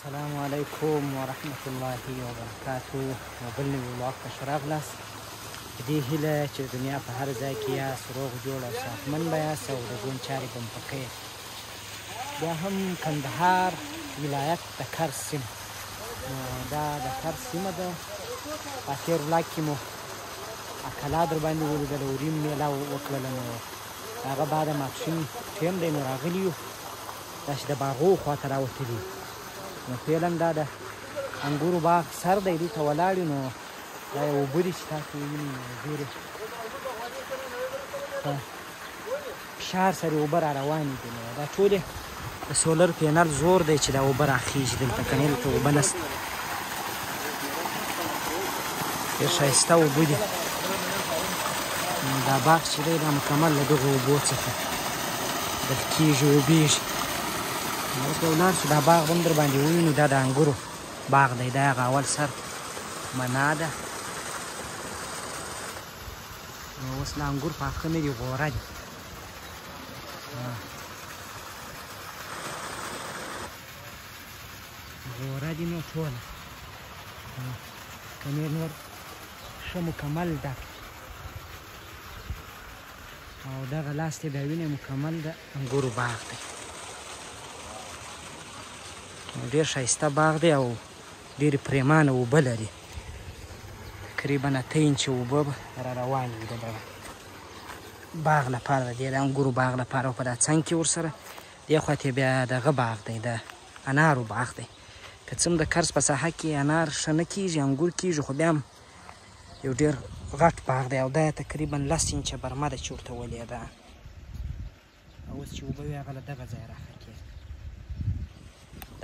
السلام علیکم ورحمة الله وبرکاته. یو بل نوي ولاګ ته ښه راغلاست. په دې هیله چې د دنیا په هر ځای کې یاست روغ جوړ او صحتمند به یاست او د ژوند چارې به مو په خیر. بیا هم کندهار ولایت د کرز سیمه، دا د کرز سیمه ده. په تېر ولاګ کې مو اکلا در باندې ولیدله، وریم میله وکړله. نو هغه بعد ماپښین ټیم دی، نو راغلي یو داسې د باغو خواته راوتلي. نو فعلا دا د انګورو باغ سر دی، دې ته ولاړ یو. نو دا یو اوبه دي چې تاسو ووینئ، ډېرې په فشار سره اوبه را روانې دي. نو دا ټولې د سولر پینل زور دی چې دا اوبه راخیږي دلته، کنې دلته اوبه نشته. ډېر ښایسته اوبه دي. دا باغ چې دی دا مکمل له دغو اوبو څخه ډک کېږي، اوبېږي. اوس به ولاړ شو، دا باغ به هم در باندې ووینو. دا د انګورو باغ دی، دا هغه اول سر منا ده. نو اوس لا انګور پاخه نه دي، غوره دي. غوره دي نو ټوله کنې نور ښه مکمل ډک. او دغه لاس ته بیا وینئ مکمل د انګورو باغ دی. ډېر ښایسته باغ دی او ډېرې پرېمانه اوبه لري. تقریبا 8 انچه اوبه به را روانې وي د دغه باغ لپاره، د دې د انګورو باغ لپاره. او په دا څنګ کې ورسره دې خوا ته بیا دغه باغ دی، د انارو باغ دی. که څه هم د کرز په ساحه کې انار ښه نه کېږي، انګور کېږي، خو بیا هم یو ډېر غټ باغ دی. او دا تقریبا 10 انچه برمه ده چې ورته ولیده. او اوس چې اوبه وي هغه له دغه ځایه راښه کېږي.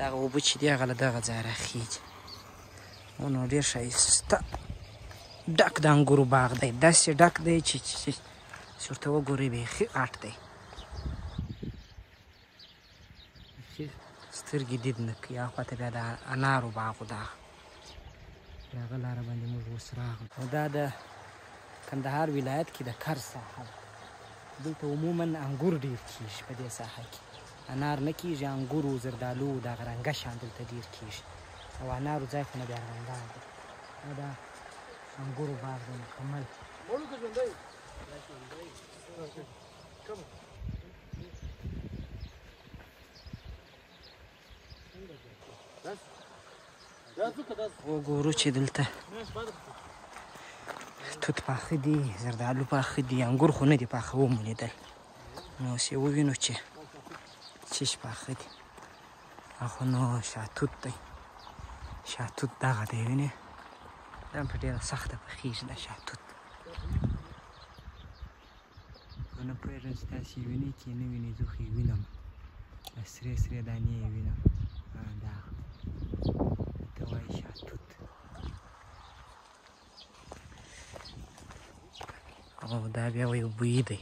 دغه اوبه چې دي هغه له دغه ځایه راخېږي. نو ډېر ښایسته ډک د انګورو باغ دی، داسې ډک دی چې ورته وګورئ بیخي غټ دی. سترګې دید نه کوي. هاخوا ته بیا د انارو باغ و، دغه پر هغه لاره باندې موږ اوس راغلو. او دا د کندهار ولایت کې د کرز ساحه ده. دلته عموما انګور ډېر کېږي په دې ساحه کې. انار نه کېږي، انګورو، زردالو، دغه رنګه شیان دلته ډېر کېږي. او انارو ځای خو نه بیا رنګدار دی. دا انګورو باغ دی مکمل. وګورو چې دلته توت پاخه دي، زردالو پاخه دي، انګور خو نه دي پاخه ومو لیدل. نو اوس یې ووینو چې چیش پاخه دي. خو نو شاتوت دی، شاتوت دغه دی، وینې دا هم په ډېره سخته پخېږي دا شاتوت. خو نه پوهېږم چې تاسې یې وینئ که یې نه وینئ. زه خو یې وینم، دا سرې سرې دانې یې وینم. دغه ته وایي شاتوت. او دا بیا یو بوی دی.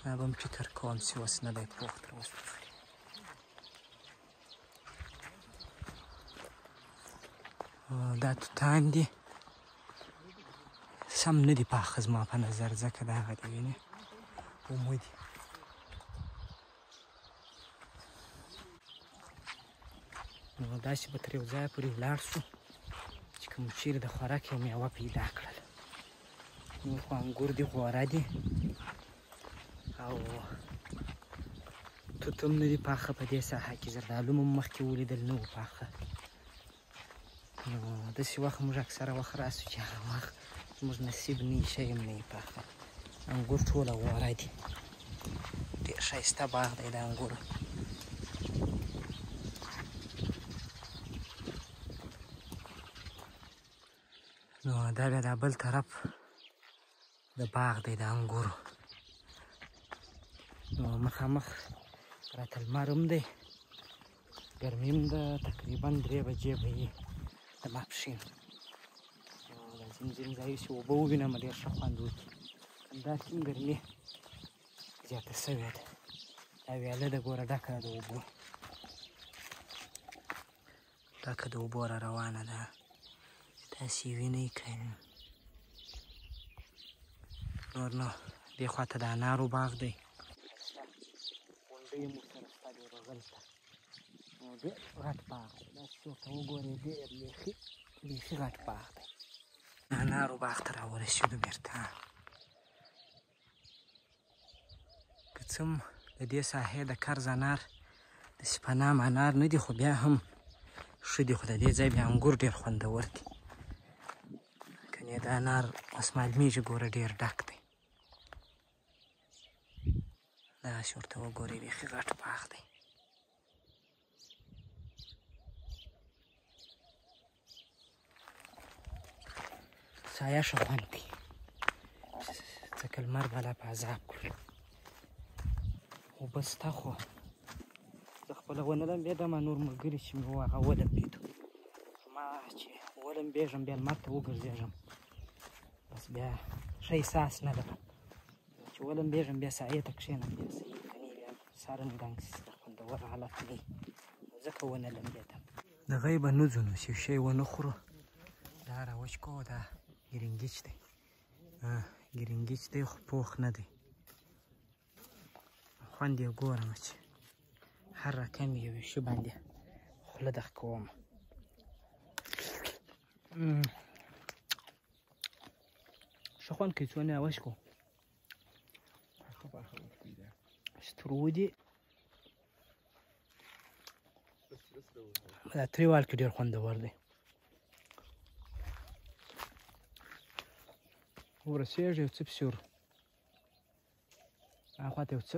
دا به هم فکر کوم چې اوس نه دی پوخ تر اوسه پورې. دا توتان دي، سم نه دي پاخه زما په نظر، ځکه دغه دي، وینې اومه دي. نو داسې به تر یو ځایه پورې ولاړ شو چې کوم چیرې د خوراک یو میوه پیدا کړله. نور خو انګور دي، غوره دي، او توت هم نه دي پاخه په دې ساحه کې. زردالو مو مخکې ولیدل، نه و پاخه. نو داسې وخت موږ اکثره وخت راسو چې هغه وخت زموږ نصیب نه وي، شی هم نه وي پاخه. انګور ټوله غوره دي. ډېر ښایسته باغ دی د انګورو. نو دا بیا دا بل طرف د باغ دی د انګورو. نو مخامخ راته لمر هم دی، ګرمي هم ده. تقریبا 3 بجې به وي د ماپښین. دا ځینې ځینې ځایو چې اوبه ووینم ډېر ښه خوند وکړي. همداسې هم ګرمي زیاته شوې ده. دا ویاله ده، ګوره ډکه ده د اوبو، ډکه د اوبو را روانه ده. تاسې یې وینئ که نور نو دې خواته د انارو باغ دی. غونډۍ هم ورسره شته دغلته ډېر غټ باغ دی داسې ورته وګورئ ډېر بیخي غټ باغ دی انارو باغ ته راورسېدو بېرته که څه هم د دې ساحې د کرز انار داسې په نام انار نه دي خو بیا هم ښه دي خو د دې ځای بیا انګور ډېر خوندور دي کنې د انار اوس معلومېږي ګوره ډېر ډک دی داسې ورته وګورئ بیخي غټ باغ دی سایه ښه خوند کوي ځکه لمر بالا په عذاب کړو اوبه سته خو زه خپله ونه لمبېدم نور ملګري چې مې وو هغه ولمبېدو ما چې ولمبېږم بیا لمر ته وګرځېږم بس بیا ښه احساس نه لرم چې ولمبېږم بیا سایې ته کښېنم بیا صحیح کنې بیا ساره مې داسې خوندور حالت دی ځکه ونه لمبېدم د غی به نه ځو نو چې شی ونه خورو دا راوچ کوو دا ګرینګیچ دی ګرینګیچ دی خو پوخ نه دی خوند یې ګورم چې هر رقم یو شي باندې خوله دغه کوم ښه خوند کوي څو نه اوش کو سترو دي دا تریوال کې ډېر خوندور دی ورسېږي یو څه پسې هاخوا ته یو څه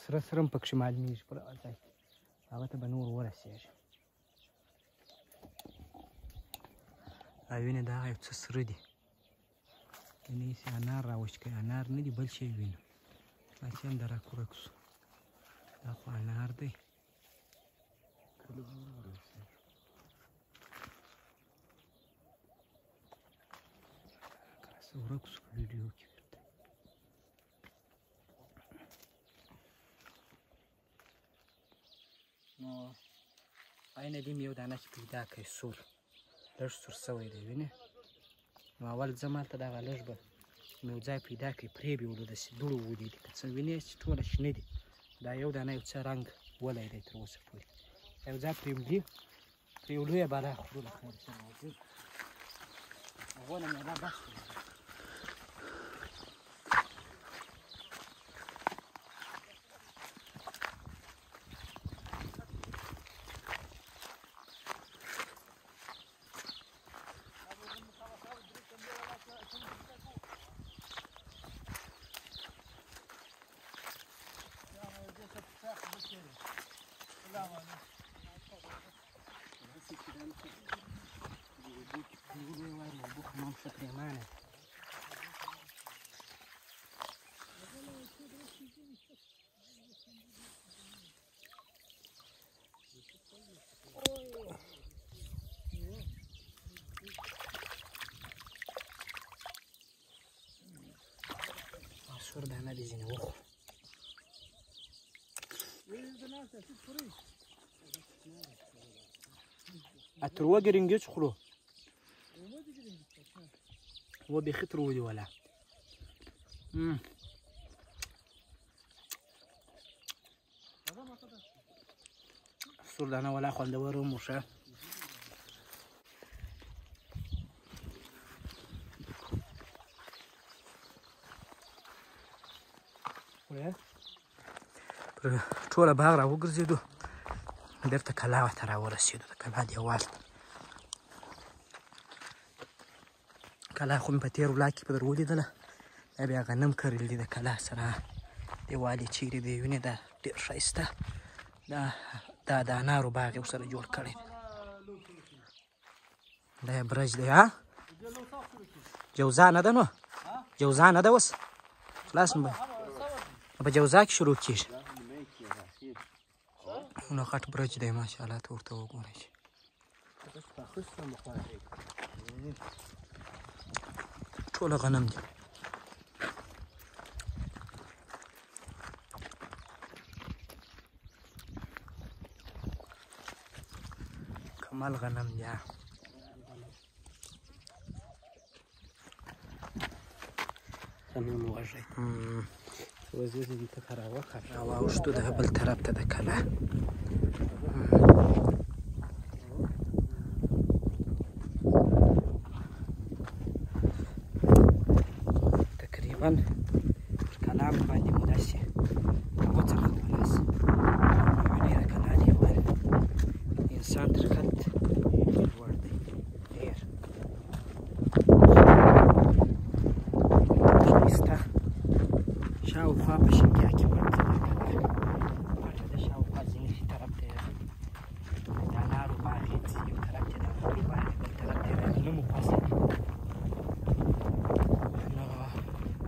سره سره هم پکښې معلومېږي پر هغه ځای هغه ته به نور ورسېږي دا وینې دا هغه یو څه سره دي یعنې هسې انار راوچ کوي انار نه دي بل شی وینو داسې هم درک ورک شو دا خو انار دی ورک شو ویډیو کې نو آی ندیم یو دانه چې پیدا کړی سور لږ سور سوی دی وینې نو اول ځم هلته دغه لږ به مې یو ځای پیدا کړی پرې بیولو داسې دوړو ودېدي که څه وینې چې ټوله شنه دي دا یو دانه یو څه رنګ ولی دی تر اوسه پورې یو ځای پرېږدي پرېولو یې بالا خورو له خیر سره راځي هغونه مې دا بس سور دانه دې ځینې وخورو تر اوه ګرنګېچ خورو اوه بیخي تر اوه دي ولا سور دانه ولا خوندور هم وشه ټوله باغ را وګرځېدو بېرته کلا ته را ورسېدو د کلا دیوال کلا خو مې په تېر ولاک کې په در ولیدله دا بیا غنم کرل دي د کلا سره دیوال یې چیرې دی وینې دا ډېر ښایسته دا د انارو باغ یې ورسره جوړ کړی دا یې برج دی ها جوزا نه ده نو جوزا نه ده اوس خلاص په جوزا کې شروع کېږي نو غټ برج دی ماشاءالله ته ورته وګورئ ټوله غنم دي کمال غنم دي غنم وږی راواوښتو د بل طرف ته د کلا. تقریبا کلا باندې مو داسې وڅرخولاس. ډېره کلا ډېوه انسان تر خط لوړ دی ډېر ښایسته. شاوخوا په شینکیا کې ورته ده پټه ده. شاوخوا ځینې طرف ته د انارو باغې ځي، یو طرف ته د انګورو باغې، بل طرف ته د غنمو فصل. نو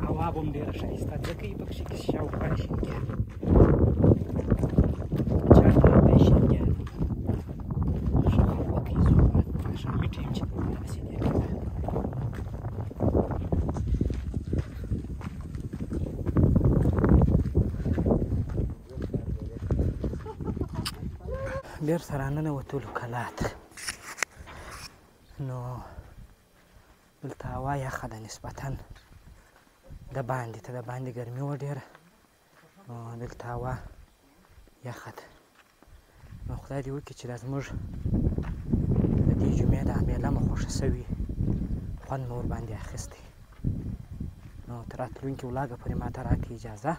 هوا به هم ډېره ښایسته ځکه یې پکښې شاوخوا شینکیا چاته د شینکیا ښه هوا کوي. زه ماښامي ټایم چې ورسېدې کله بېرته راننوتلو کلا ته. نو دلته هوا یخه ده نسبتا د باندې ته. د باندې ګرمي وه ډېره، نو دلته هوا یخه ده. نو خدای دې وکړي چې دا زموږ د دې جمعې دا میله مو خوښه شوې، خوند مو ورباندې اخیستی. نو تر راتلونکي ولاګه پورې ماته راکړئ اجازه.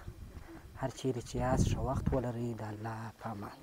هر چیرې چې یاست ښه وخت ولرئ. د الله په امان.